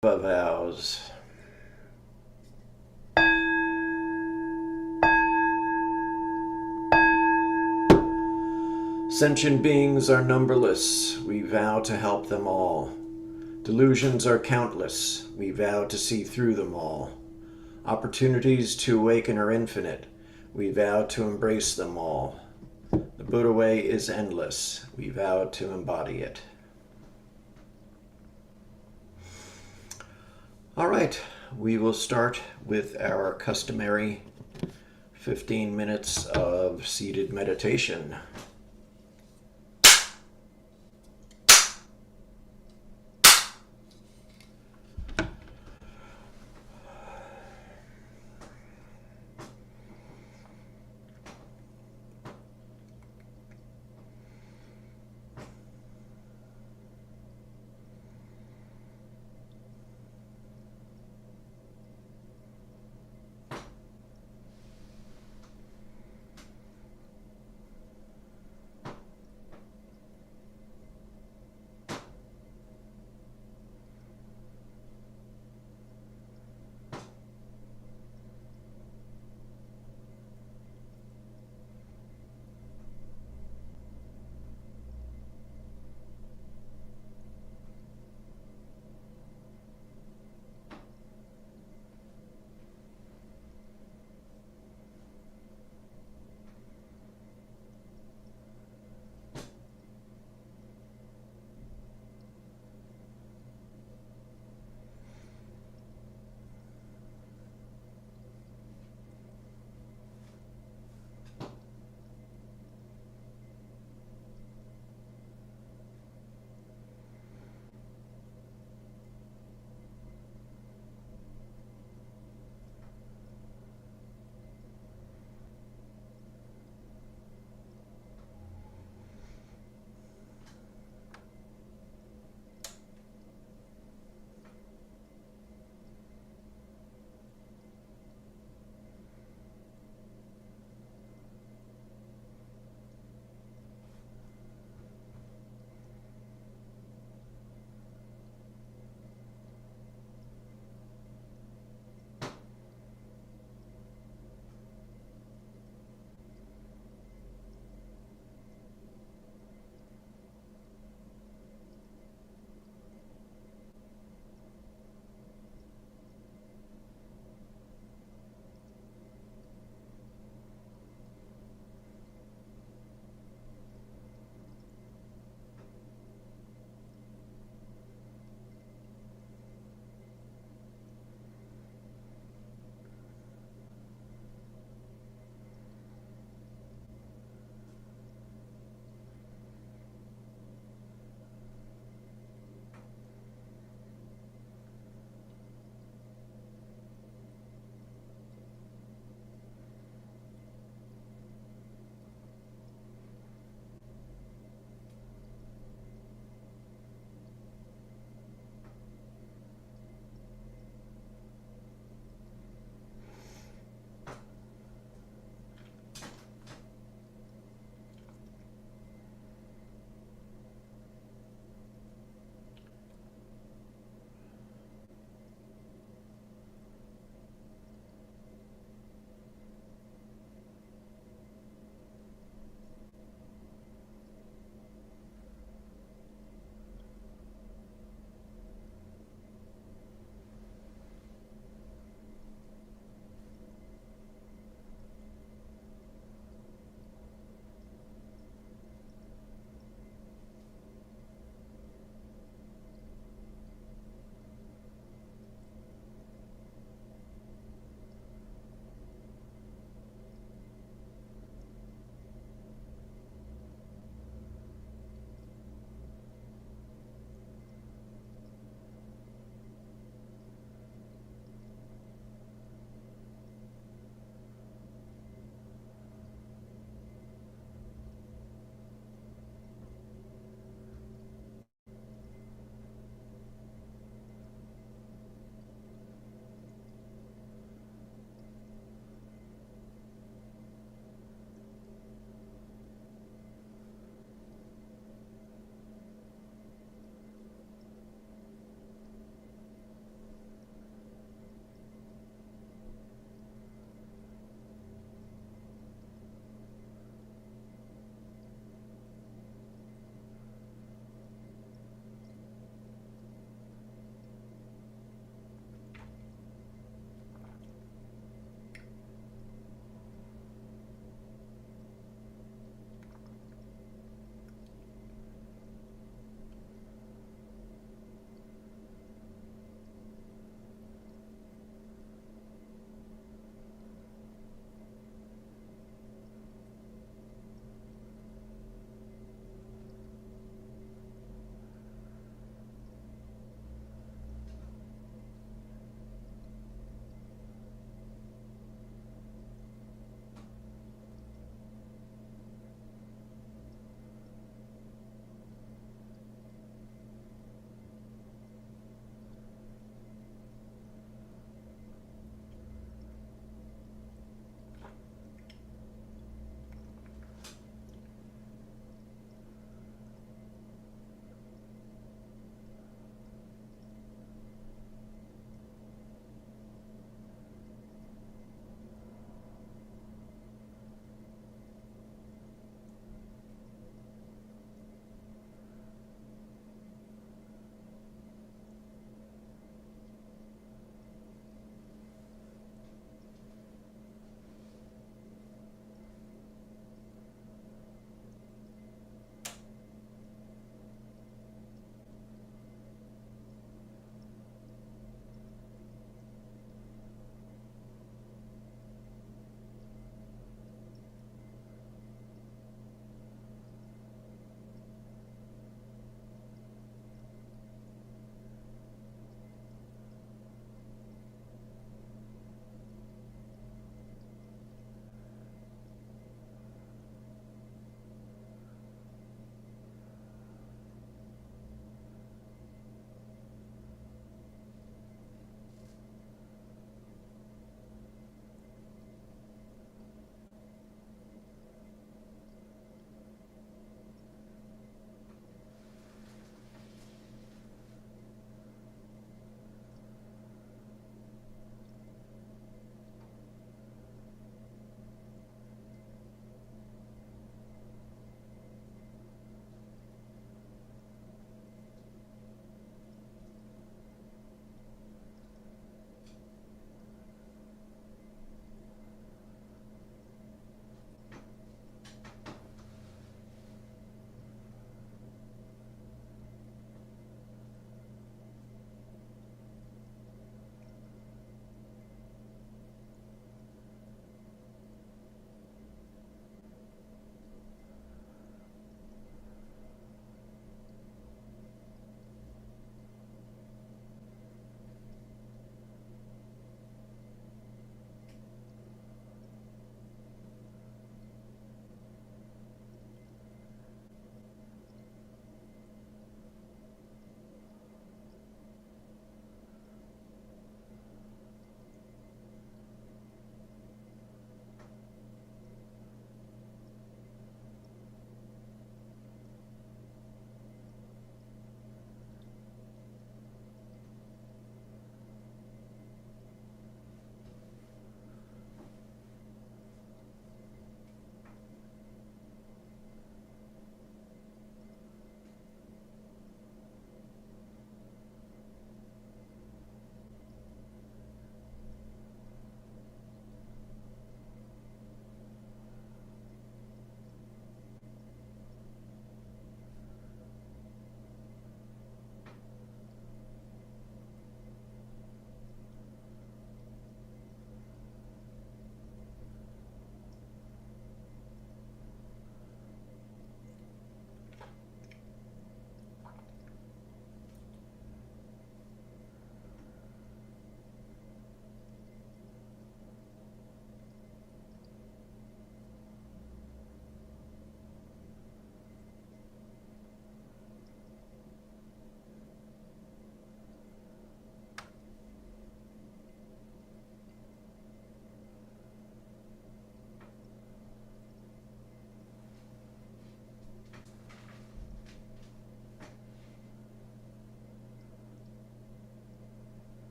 Vows. Sentient beings are numberless, we vow to help them all. Delusions are countless, we vow to see through them all. Opportunities to awaken are infinite, we vow to embrace them all. The Buddha way is endless, we vow to embody it. All right, we will start with our customary 15 minutes of seated meditation.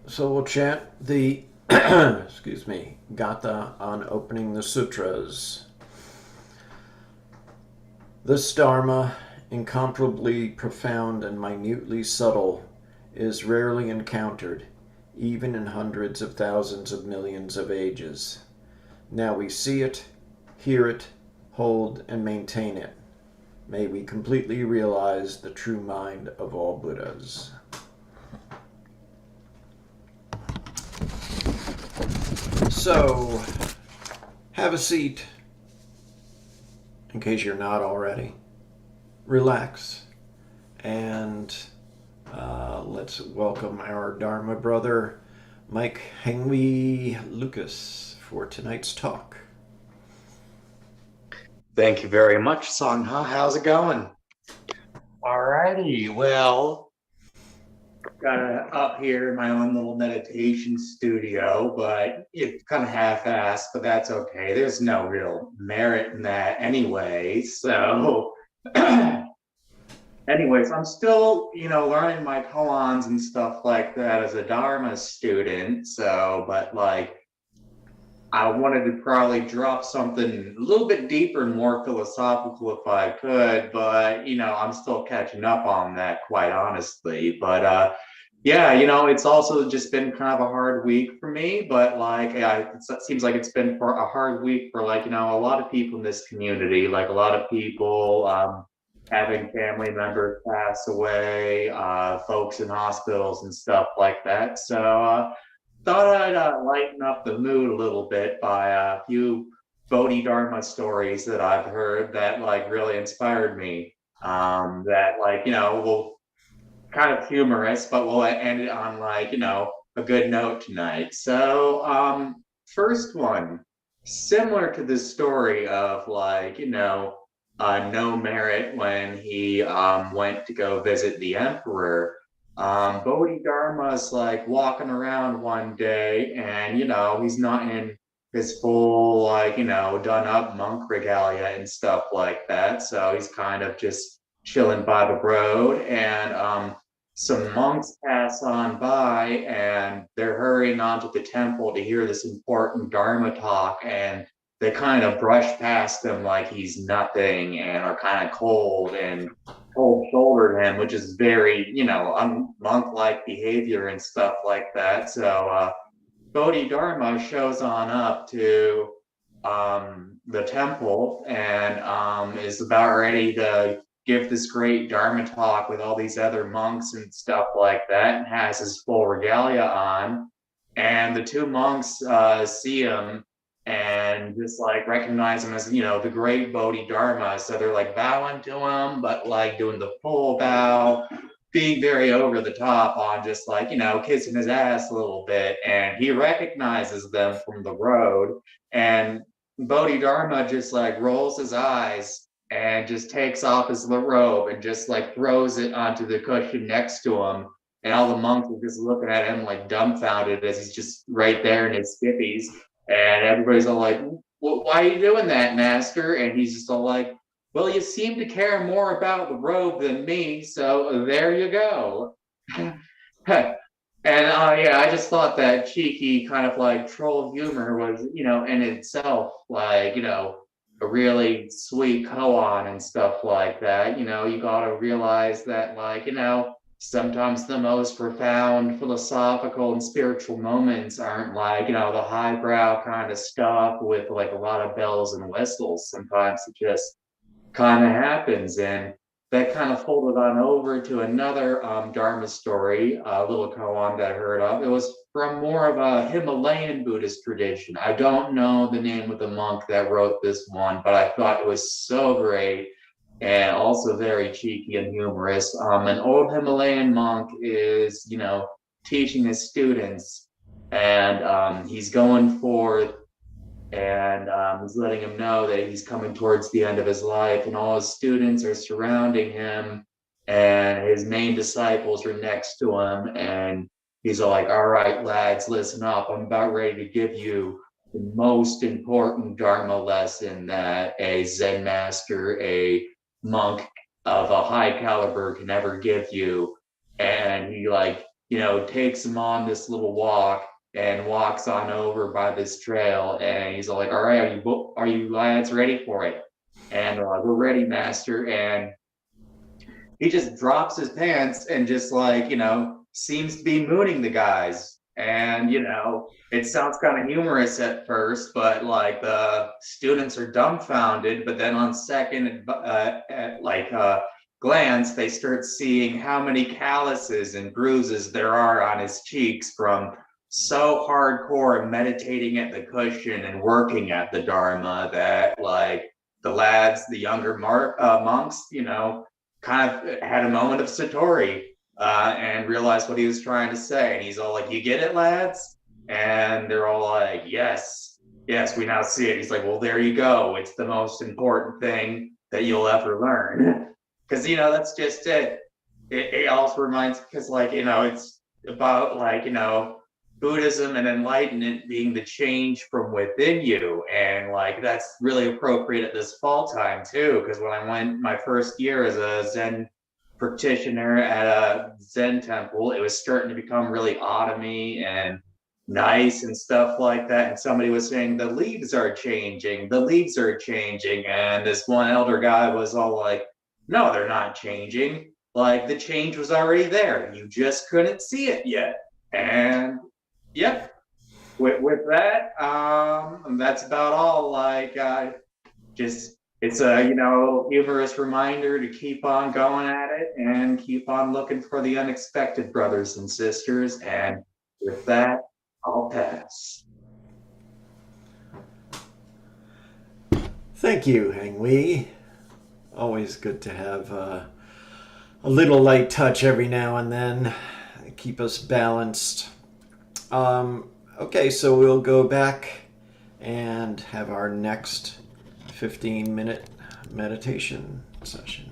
So we'll chant the excuse me, Gatha on opening the sutras. This Dharma, incomparably profound and minutely subtle, is rarely encountered, even in hundreds of thousands of millions of ages. Now we see it, hear it, hold, and maintain it. May we completely realize the true mind of all Buddhas. So, have a seat, in case you're not already. Relax, and let's welcome our Dharma brother, Mike Henry Lucas, for tonight's talk. Thank you very much, Sangha. How's it going? Alrighty, well, got up here in my own little meditation studio, but it's kind of half-assed, but that's okay. There's no real merit in that anyway. So, anyways, I'm still, learning my koans and stuff like that as a Dharma student. So, but I wanted to probably drop something a little bit deeper and more philosophical if I could, but I'm still catching up on that, quite honestly. But yeah, it's also just been kind of a hard week for me, but it seems like it's been for a hard week for a lot of people in this community, like a lot of people having family members pass away, folks in hospitals and stuff like that. So thought I'd lighten up the mood a little bit by a few Bodhidharma stories that I've heard that really inspired me. That will kind of humorous, but we'll end it on a good note tonight. So first one, similar to the story of no merit when he went to go visit the emperor. Bodhidharma's walking around one day and he's not in his full done up monk regalia and stuff like that, so he's kind of just chilling by the road, and some monks pass on by and they're hurrying onto the temple to hear this important Dharma talk, and they kind of brush past him like he's nothing and are kind of cold and cold-shouldered him, which is very, monk-like behavior and stuff like that. So Bodhidharma shows on up to the temple and is about ready to give this great Dharma talk with all these other monks and stuff like that, and has his full regalia on. And the two monks see him and just recognize him as the great Bodhidharma, so they're bowing to him, but doing the full bow, being very over the top on just kissing his ass a little bit. And he recognizes them from the road, and Bodhidharma just rolls his eyes and just takes off his robe and just throws it onto the cushion next to him. And all the monks are just looking at him dumbfounded as he's just right there in his skippies. And everybody's all why are you doing that, master? And he's just all well, you seem to care more about the robe than me, so there you go. And yeah, I just thought that cheeky kind of troll humor was, in itself, a really sweet koan and stuff like that. You gotta realize that, sometimes the most profound philosophical and spiritual moments aren't the highbrow kind of stuff with a lot of bells and whistles. Sometimes it just kind of happens. And that kind of folded on over to another Dharma story, a little koan that I heard of. It was from more of a Himalayan Buddhist tradition. I don't know the name of the monk that wrote this one, but I thought it was so great and also very cheeky and humorous. An old Himalayan monk is, teaching his students, and he's going forth, and he's letting him know that he's coming towards the end of his life, and all his students are surrounding him, and his main disciples are next to him, and he's all all right, lads, listen up. I'm about ready to give you the most important Dharma lesson that a Zen master, a monk of a high caliber can ever give you. And he like, takes him on this little walk and walks on over by this trail. And he's all like, all right, are you lads ready for it? And we're ready, master. And he just drops his pants and just like, seems to be mooning the guys. And, it sounds kind of humorous at first, but like the students are dumbfounded. But then on second, glance, they start seeing how many calluses and bruises there are on his cheeks from so hardcore meditating at the cushion and working at the Dharma that like the lads, the younger monks, kind of had a moment of Satori and realized what he was trying to say. And he's all like, "You get it, lads?" And they're all like, "Yes, yes, we now see it." He's like, "Well, there you go. It's the most important thing that you'll ever learn." Because, that's just it. It also reminds, because, like, it's about, like, Buddhism and enlightenment being the change from within you. And like that's really appropriate at this fall time too, because when I went my first year as a Zen practitioner at a Zen temple, it was starting to become really autumny and nice and stuff like that. And somebody was saying, the leaves are changing, the leaves are changing. And this one elder guy was all like, no, they're not changing. Like the change was already there. You just couldn't see it yet. And yep. With that, that's about all. Like, just it's a humorous reminder to keep on going at it and keep on looking for the unexpected, brothers and sisters. And with that, I'll pass. Thank you, Heng Wei. Always good to have a little light touch every now and then. Keep us balanced. Okay, so we'll go back and have our next 15-minute meditation session.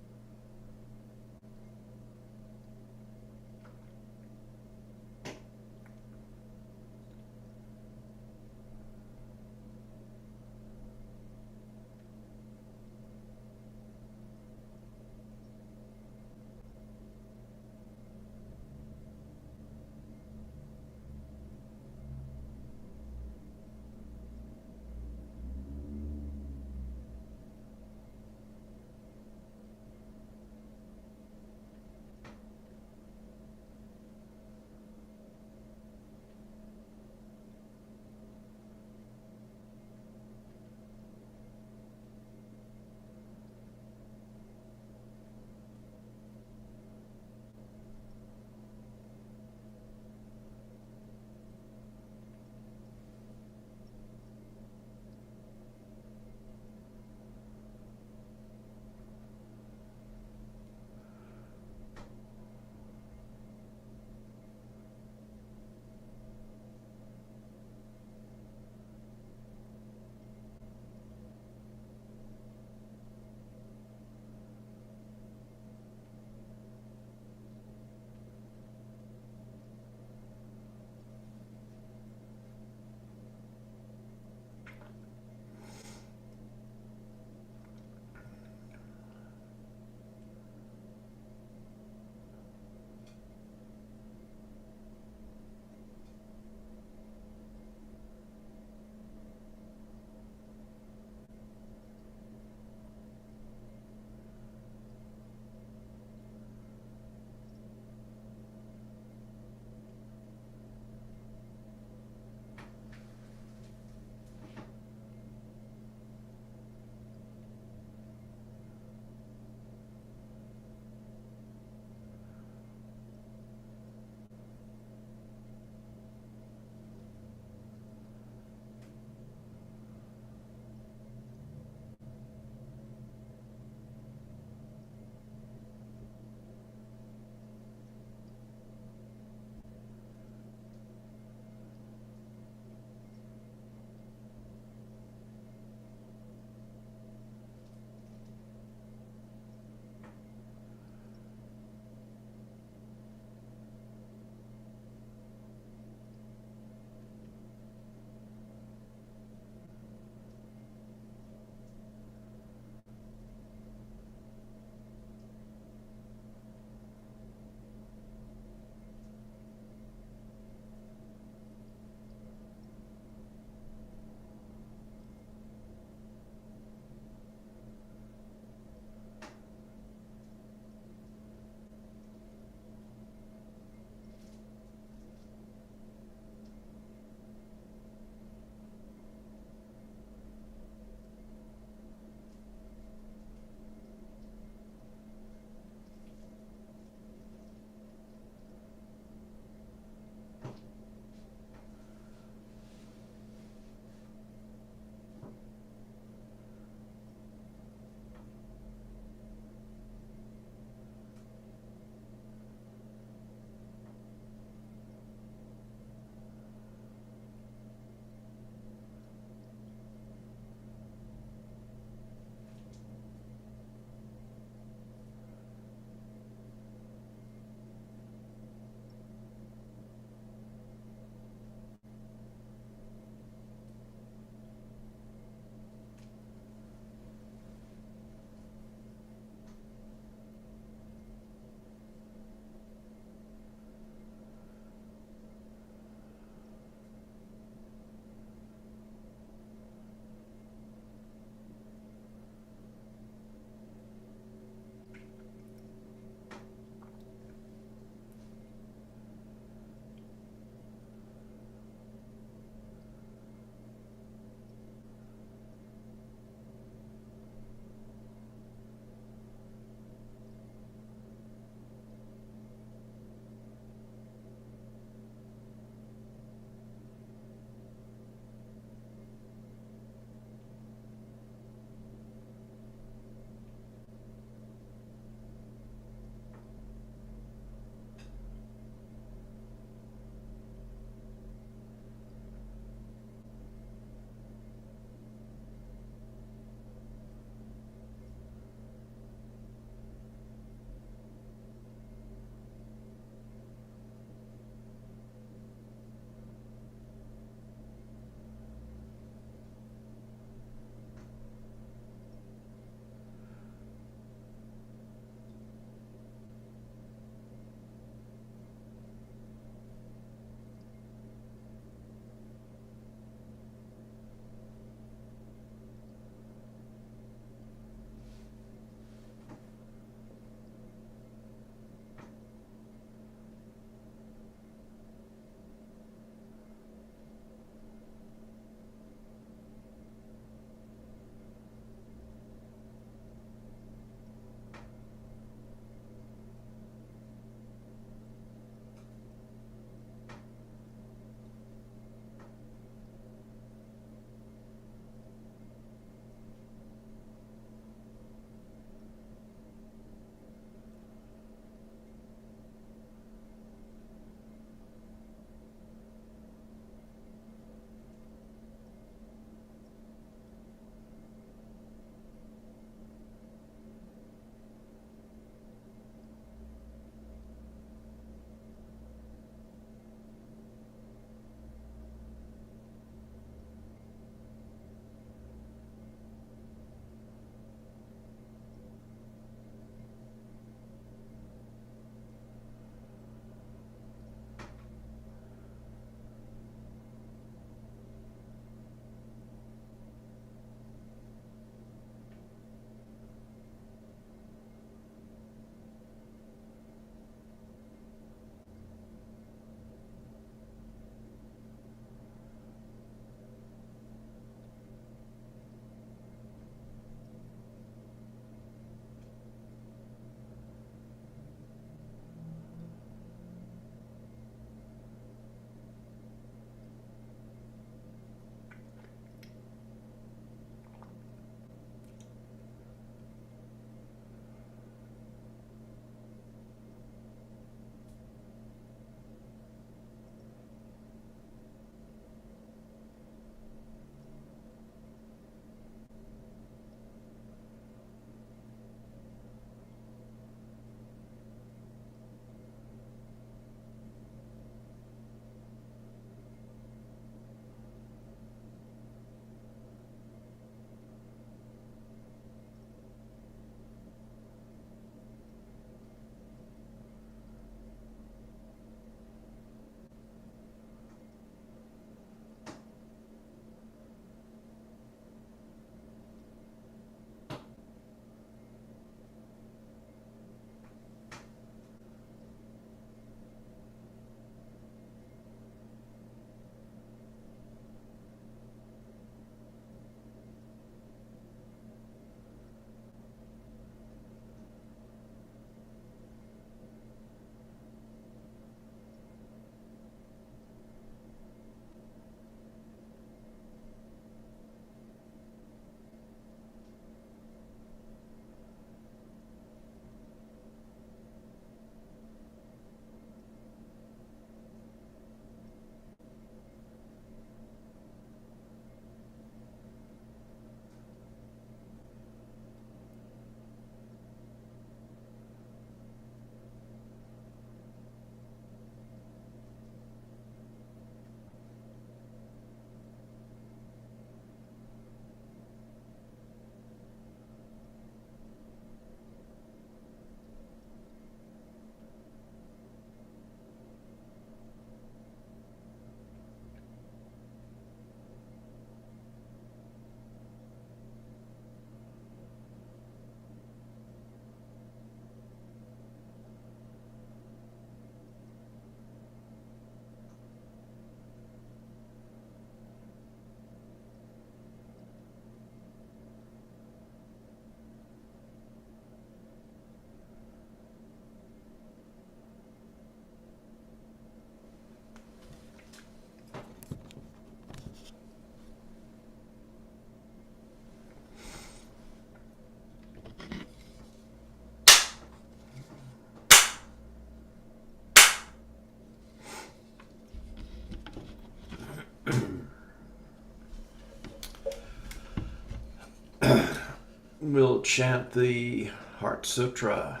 We'll chant the Heart Sutra.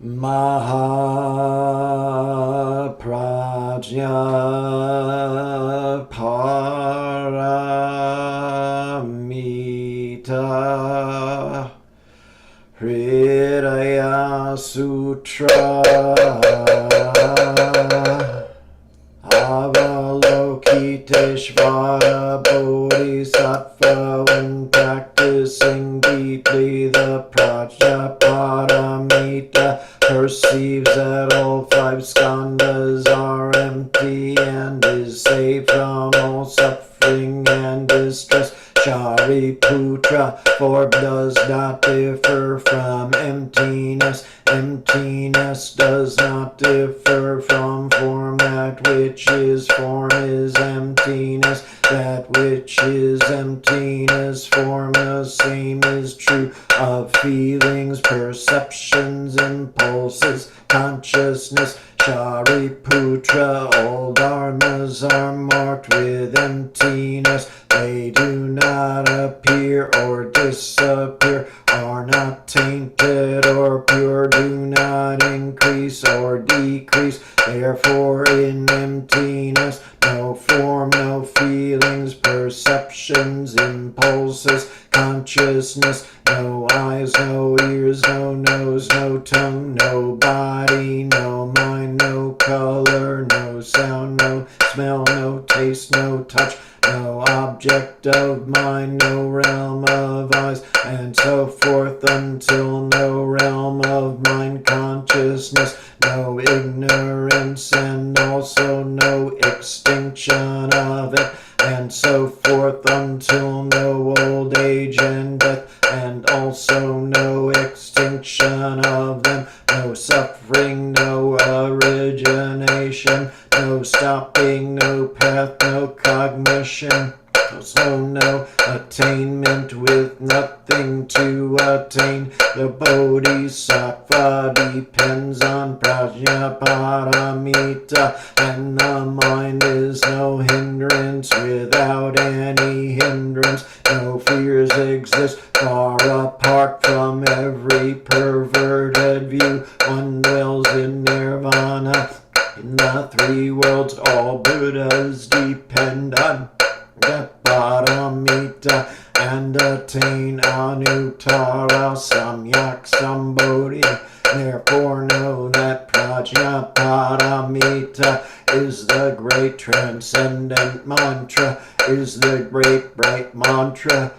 Mahaprajna Paramita Hridaya Sutra Avalokiteshvara Bodhisattva, when practicing deeply the Prajnaparamita, perceives that all five skandhas are empty and is saved from all suffering and distress. Shariputra, form does not differ from emptiness. Emptiness does not differ from form. That which is form is emptiness. That which is emptiness, form. The same is true of feelings, perceptions, impulses, consciousness. Shariputra, all dharmas are marked with emptiness. They do not appear or disappear, are not tainted or pure, do not increase or decrease. Therefore in emptiness, no form, no feelings, perceptions, impulses, consciousness, no eyes, no ears, no nose, no tongue, no body, no mind, no color, no sound, no smell, no taste, no touch, no object of mind, no realm of eyes, and so forth until no realm of mind consciousness, no ignorance, and also no extinction of it, and so forth until no old age and death, and also no extinction of them, no suffering, no origination, no stopping, no path, no cognition, also no attainment with nothing to attain. The Bodhisattva depends on Prajnaparamita, and the mind is no hindrance without any hindrance. No fears exist far apart from every perverted view. One dwells in nirvana. In the three worlds, all Buddhas depend on the Paramita and attain Anuttara Samyak Sambodhi. Therefore know that Prajnaparamita is the great transcendent mantra, is the great bright mantra.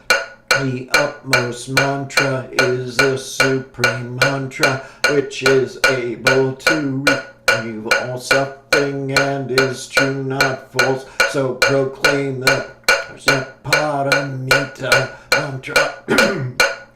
The utmost mantra is the supreme mantra, which is able to relieve all suffering and is true, not false. So proclaim the Paramita mantra,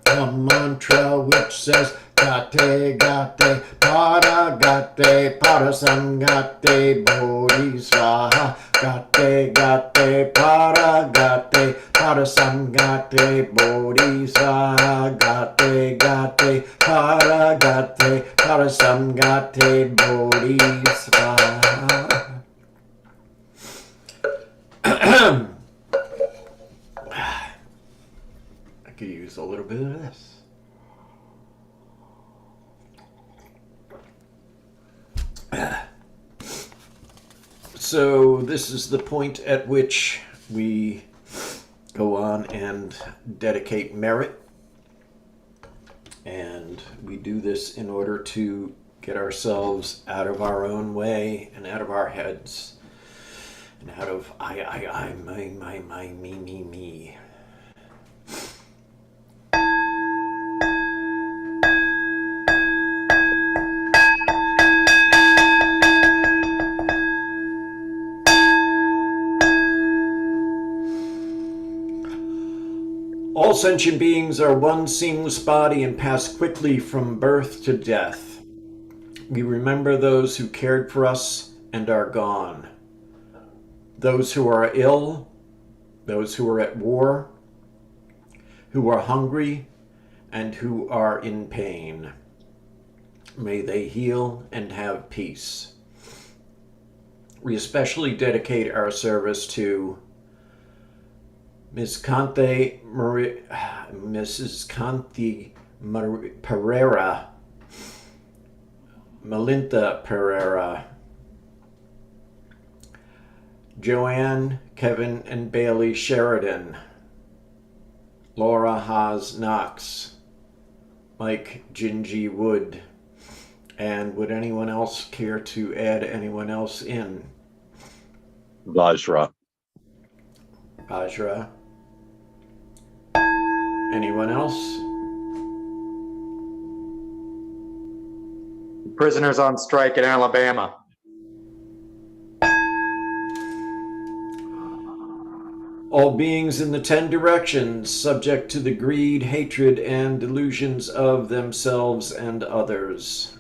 a mantra which says Gate Gate Para Gate Parasamgate Bodhisvaha. Gate Gate Para Gate Parasamgate Bodhisvaha. Gate Gate Para Gate Parasamgate Bodhisvaha. I could use a little bit of this. So this is the point at which we go on and dedicate merit. And we do this in order to get ourselves out of our own way and out of our heads. And out of I, my, me. All sentient beings are one seamless body and pass quickly from birth to death. We remember those who cared for us and are gone. Those who are ill those who are at war, who are hungry, and who are in pain. May they heal and have peace. We especially dedicate our service to Mrs. Kanti Pereira, Melinda Pereira, Joanne, Kevin, and Bailey Sheridan, Laura Haas Knox, Mike Gingy Wood, and would anyone else care to add anyone else in? Vajra. Vajra. Anyone else? Prisoners on strike in Alabama. All beings in the 10 directions, subject to the greed, hatred, and delusions of themselves and others.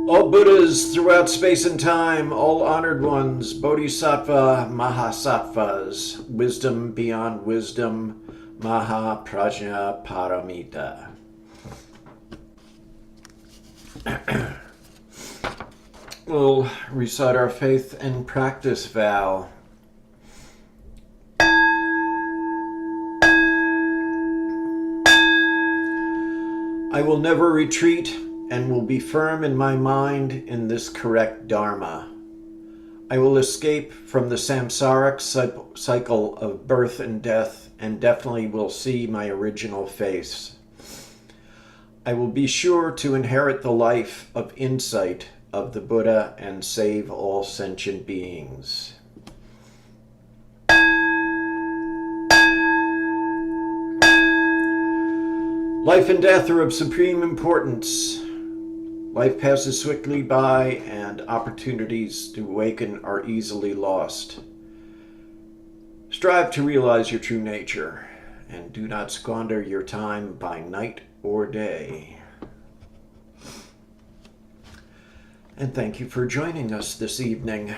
All Buddhas throughout space and time, all honored ones, Bodhisattva, Mahasattvas, wisdom beyond wisdom, Maha Prajna Paramita. We'll recite our faith and practice vow. I will never retreat and will be firm in my mind in this correct Dharma. I will escape from the samsaric cycle of birth and death and definitely will see my original face. I will be sure to inherit the life of insight of the Buddha and save all sentient beings. Life and death are of supreme importance. Life passes swiftly by and opportunities to awaken are easily lost. Strive to realize your true nature and do not squander your time by night or day. And thank you for joining us this evening.